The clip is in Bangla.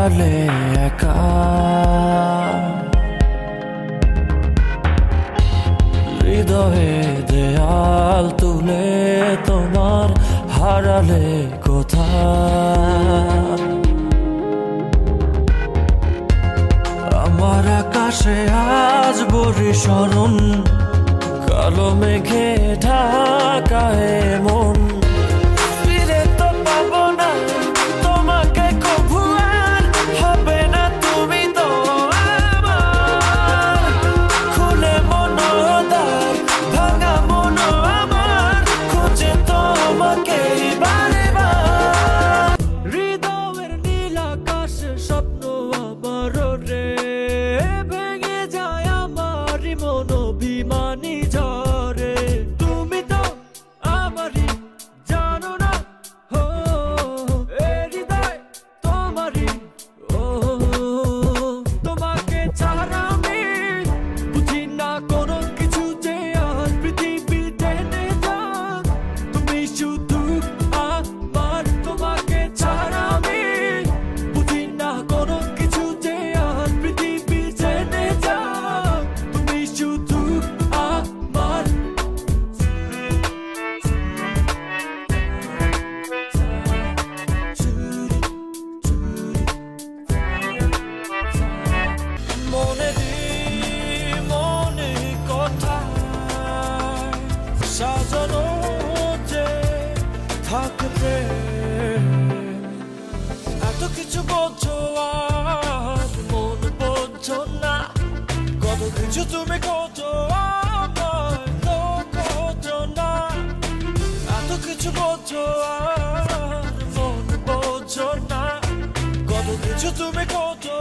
হারালে একা হৃদয়ে দেয়াল তুলে তোমার হারালে কোথায় আমার আকাশে আজ বরিশরণ কালো মেঘে ঢাকায় মন ফিরে তো পাবো না তোমাকে কভু আর হবে না তুমি তো আমার খুলে মনোদ্বার ভাঙা মন আমার খুঁজে তোমাকে বারে বার হৃদয়ের নীল আকাশে স্বপ্ন আমার রে ভেঙে যায় আমার মন অভিমানী ঝরে তুমি তো আমারই জানো না হো এ হৃদয় তোমারই ও তোমাকে ছাড়া আমি বুঝি না কোনো কিছু যে আর পৃথিবী টেনে যাক তুমি শুধু আমার তোমাকে ছাড়া আমি বুঝি না কোনো কিছু যে আর পৃথিবী টেনে যাক তুমি শুধু আমার মনে মনে কথায় সাজানো যে থাকে প্রেম এত কিছু বোঝো আর মন বোঝো না কত কিছু তুমি খোঁজো আমায় তো খোঁজো না এত কিছু বোঝো আর মন বোঝো না কত কিছু তুমি খোঁজো